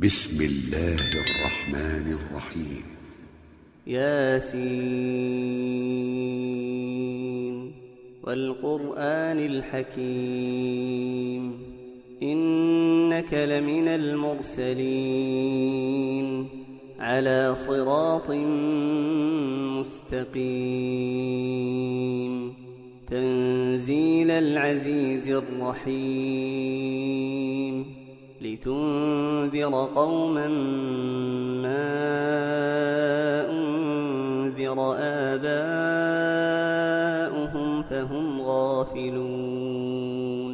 بسم الله الرحمن الرحيم. ياسين والقرآن الحكيم إنك لمن المرسلين على صراط مستقيم تنزيل العزيز الرحيم لتنذر قوما ما أنذر آباؤهم فهم غافلون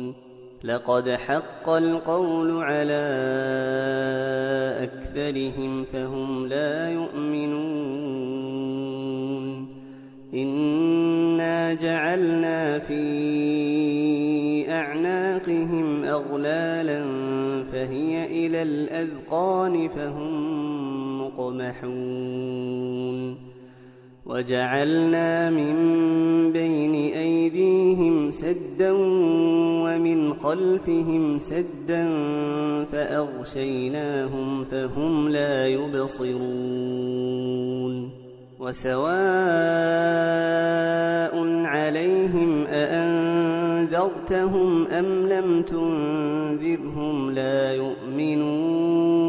لقد حق القول على أكثرهم فهم لا يؤمنون إنا جعلنا في أعناقهم أغلالا فهي إلى الأذقان فهم مقمحون وجعلنا من بين أيديهم سدا ومن خلفهم سدا فأغشيناهم فهم لا يبصرون وسواء عليهم أأنذرتهم أم لم تنذرهم لا يؤمنون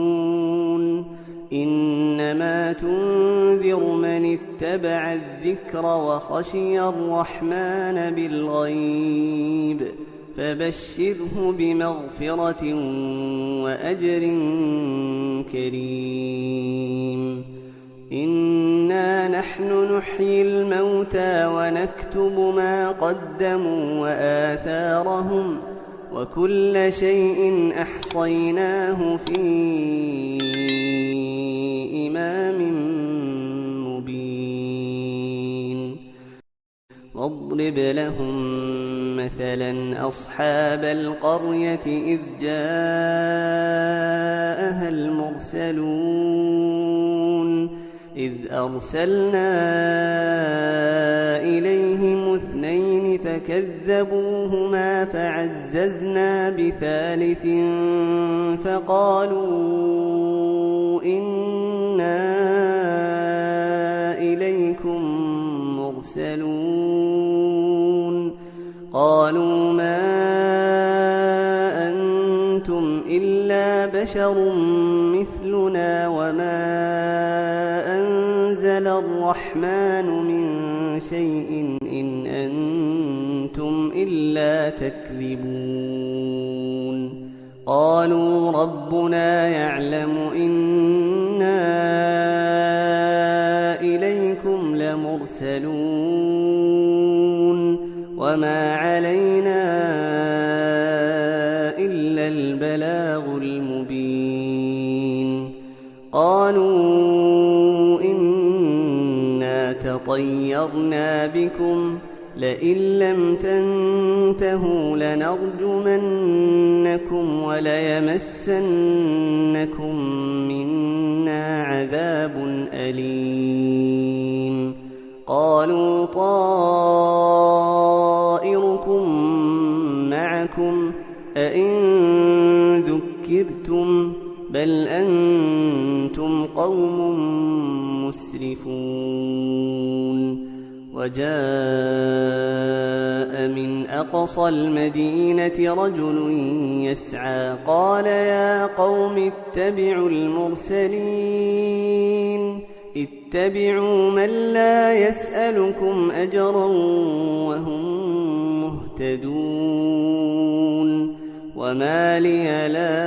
إنما تنذر من اتبع الذكر وخشي الرحمن بالغيب فبشره بمغفرة وأجر كريم إنا نحن نحيي الموتى ونكتب ما قدموا وآثارهم وكل شيء أحصيناه في إمام مبين واضرب لهم مثلا أصحاب القرية إذ جاءها المرسلون إذ أرسلنا إليهم 2 فكذبوهما فعززنا بثالث فقالوا إنا إليكم مرسلون قالوا ما أنتم إلا بشر مثلنا وما أنزل الرحمن من شيء إن أنتم إلا تكذبون قالوا ربنا يعلم إنا إليكم لمرسلون وما علينا إلا البلاغ المبين قالوا إنا تطيرنا بكم لئن لم تنتهوا لنرجمنكم وليمسنكم منا عذاب أليم قالوا طائركم معكم أئن ذكرتم بل أنتم قوم مسرفون وجاء من أقصى المدينة رجل يسعى قال يا قوم اتبعوا المرسلين اتبعوا من لا يسألكم أجرا وهم مهتدون وما لي لا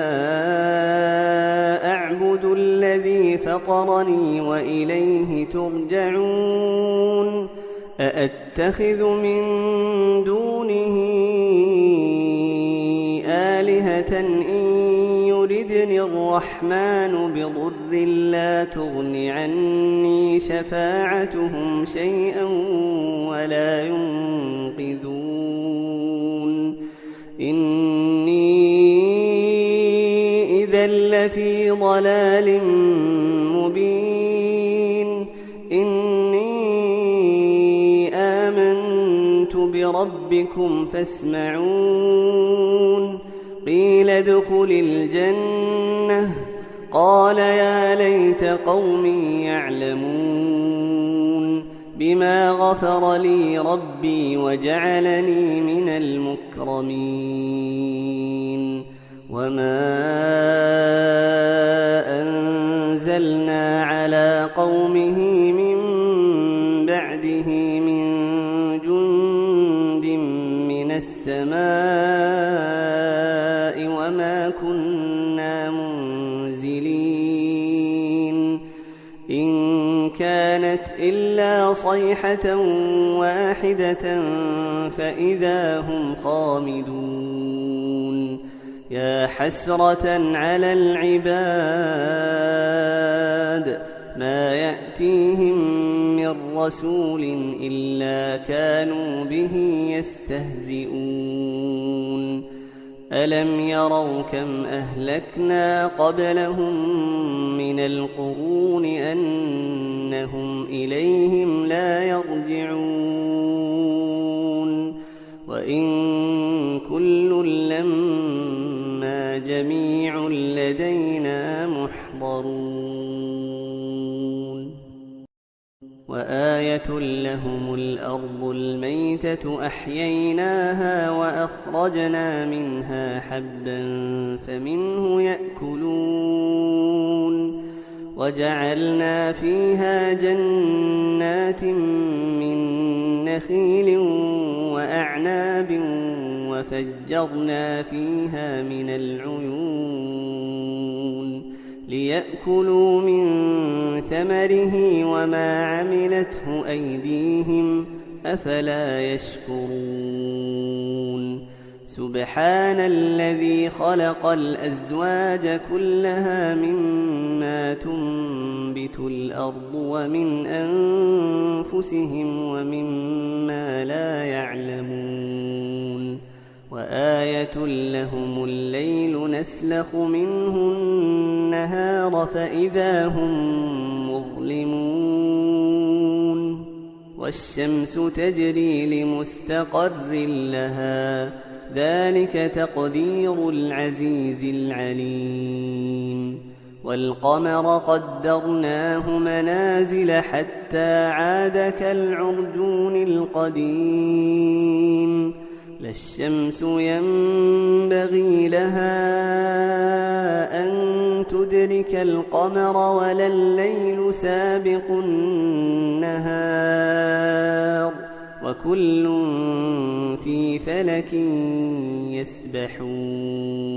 أعبد الذي فطرني وإليه ترجعون أأتخذ من دونه آلهة إن يردني الرحمن بضر لا تغن عني شفاعتهم شيئا ولا ينقذون إني إذا لفي ضلال مبين إني آمنت بربكم فاسمعون قيل ادخل الجنة قال يا ليت قومي يعلمون بما غفر لي ربي وجعلني من المكرمين وما أنزلنا على قومه من بعده من جند من السماء وما كنا منزلين إن كانت إلا صيحة واحدة فإذا هم خامدون يا حسرة على العباد ما يأتيهم من رسول إلا كانوا به يستهزئون ألم يروا كم أهلكنا قبلهم من القرون أنهم إليهم لا يرجعون وإن كل لما جميع لدينا محضرون وآية لهم الأرض الميتة أحييناها وأخرجنا منها حبا فمنه يأكلون وجعلنا فيها جنات من نخيل وأعناب وفجرنا فيها من العيون ليأكلوا من ثمره وما عملته أيديهم أفلا يشكرون سبحان الذي خلق الأزواج كلها مما تنبت الأرض ومن أنفسهم ومما لا يعلمون وآية لهم الليل نسلخ منه النهار فإذا هم مظلمون والشمس تجري لمستقر لها ذلك تقدير العزيز العليم والقمر قدرناه منازل حتى عاد كالعرجون القديم لا الشمس ينبغي لها أن تدرك القمر ولا الليل سابق النهار وكل في فلك يسبحون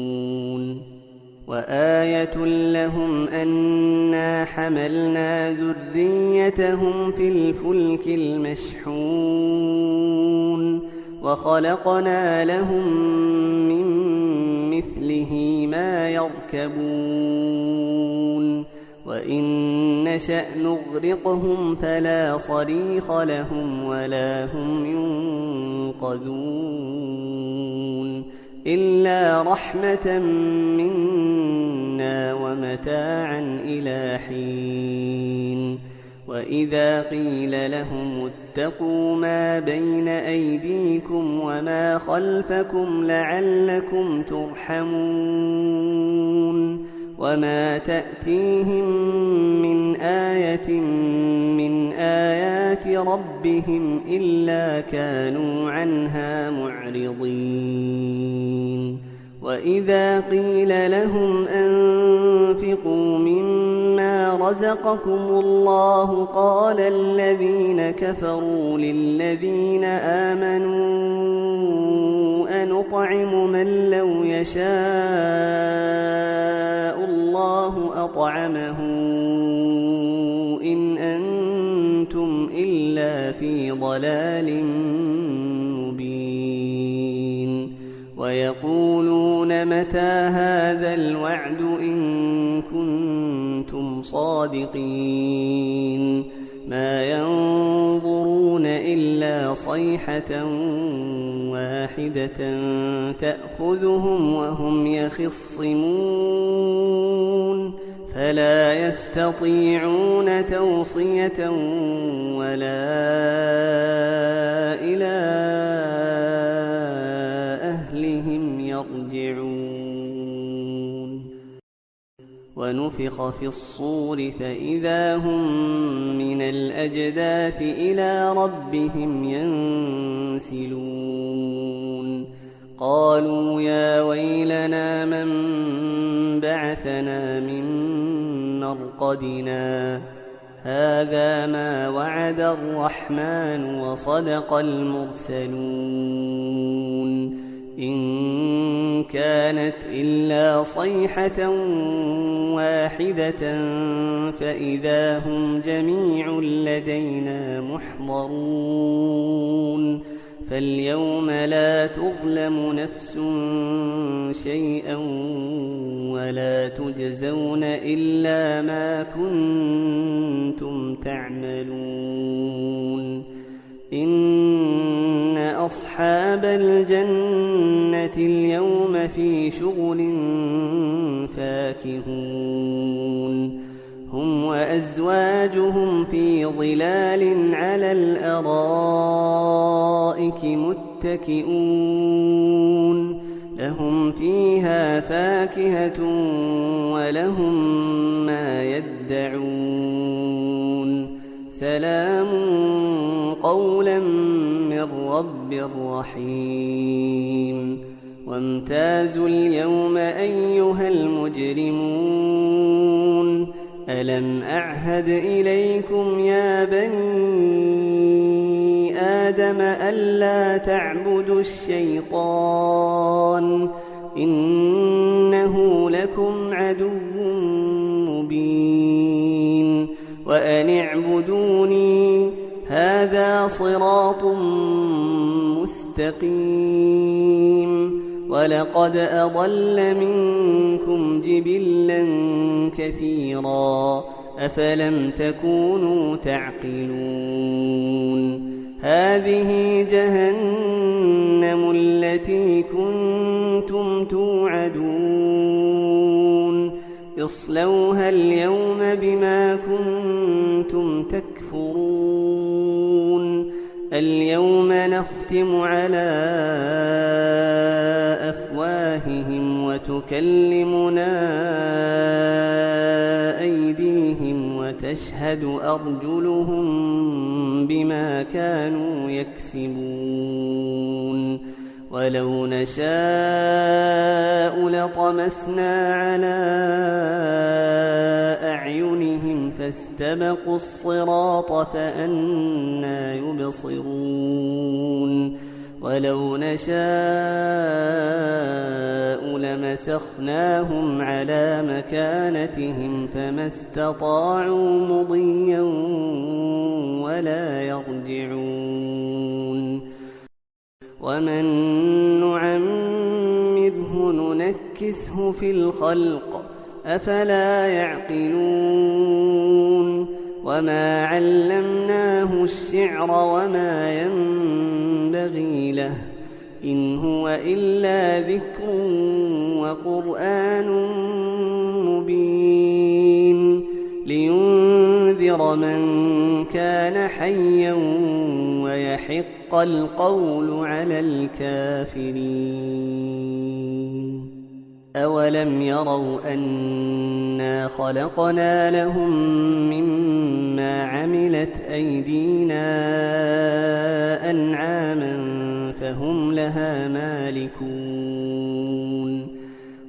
وآية لهم أنا حملنا ذريتهم في الفلك المشحون وخلقنا لهم من مثله ما يركبون وإن نشأ نغرقهم فلا صريخ لهم ولا هم ينقذون إلا رحمة منا ومتاعا إلى حين وإذا قيل لهم اتقوا ما بين أيديكم وما خلفكم لعلكم ترحمون وما تأتيهم من آية من آيات ربهم إلا كانوا عنها معرضين وإذا قيل لهم أنفقوا مما رزقكم الله قال الذين كفروا للذين آمنوا أنطعم من لو يشاء الله أطعمه إن أنتم إلا في ضلال مبين ويقولون متى هذا الوعد إن كنتم صادقين ما ينظرون إلا صيحة واحدة تأخذهم وهم يخصمون فلا يستطيعون توصية ولا إلى أهلهم يرجعون ونفخ في الصور فإذا هم من الأجداث إلى ربهم ينسلون قالوا يا ويلنا من بعثنا من مرقدنا هذا ما وعد الرحمن وصدق المرسلون إن كانت إلا صيحة واحدة فإذا هم جميع لدينا محضرون فاليوم لا تظلم نفس شيئا ولا تجزون إلا ما كنتم تعملون إن أصحاب الجنة اليوم في شغل فاكهون هم وأزواجهم في ظلال على الأرائك متكئون لهم فيها فاكهة ولهم ما يدعون سلام قولا من رب رحيم وامتازوا اليوم أيها المجرمون ألم أعهد إليكم يا بني آدم ألا تعبدوا الشيطان إنه لكم عدو مبين وأن اعبدوني هذا صراط مستقيم ولقد أضل منكم جبلا كثيرا أفلم تكونوا تعقلون هذه جهنم التي كنتم توعدون اصلوها اليوم بما كنتم تكفرون اليوم نختم على أفواههم وتكلمنا أيديهم وتشهد أرجلهم بما كانوا يكسبون ولو نشاء لطمسنا على أعينهم فاستبقوا الصراط فأنى يبصرون ولو نشاء لمسخناهم على مكانتهم فما استطاعوا مضيا ولا يرجعون ومن نعمره ننكسه في الخلق أفلا يعقلون وما علمناه الشعر وما ينبغي له إن هو إلا ذكر وقرآن مبين لينذر من كان حيا ويحق القول على الكافرين أولم يروا أنا خلقنا لهم مما عملت أيدينا أنعاما فهم لها مالكون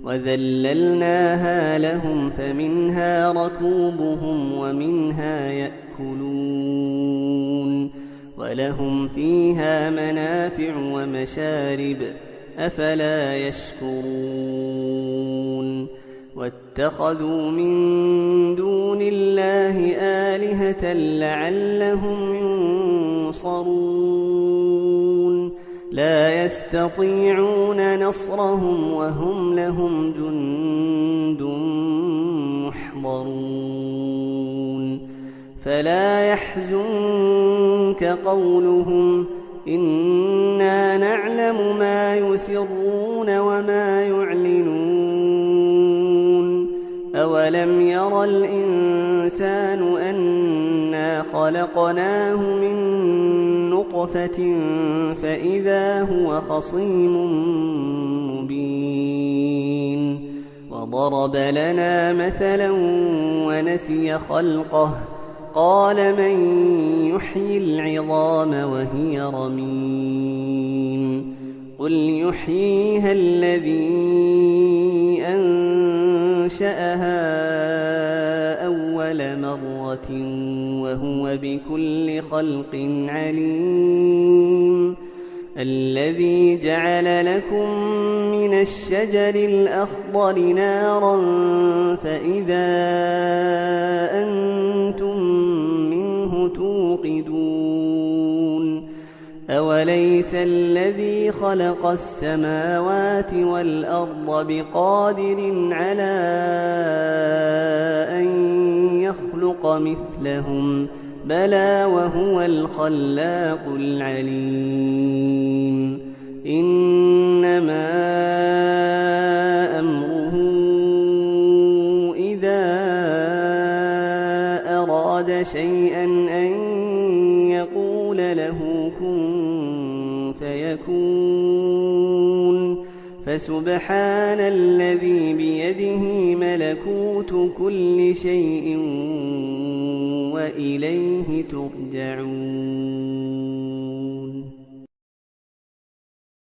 وذللناها لهم فمنها ركوبهم ومنها يأكلون ولهم فيها منافع ومشارب أفلا يشكرون واتخذوا من دون الله آلهة لعلهم ينصرون لا يستطيعون نصرهم وهم لهم جند محضرون فلا يحزنك قولهم إنا نعلم ما يسرون وما يعلنون أولم ير الإنسان أنا خلقناه من نطفة فإذا هو خصيم مبين وضرب لنا مثلا ونسي خلقه قال من يحيي العظام وهي رميم قل يحييها الذي أنشأها أول مرة وهو بكل خلق عليم الذي جعل لكم من الشجر الأخضر نارا فإذا أنتم منه توقدون أوليس الذي خلق السماوات والأرض بقادر على أن يخلق مثلهم بلى وهو الخلاق العليم إنما أمره إذا أراد شيئا أن يقول له كن فيكون فسبحان الذي بيده ملكوت كل شيء وإليه ترجعون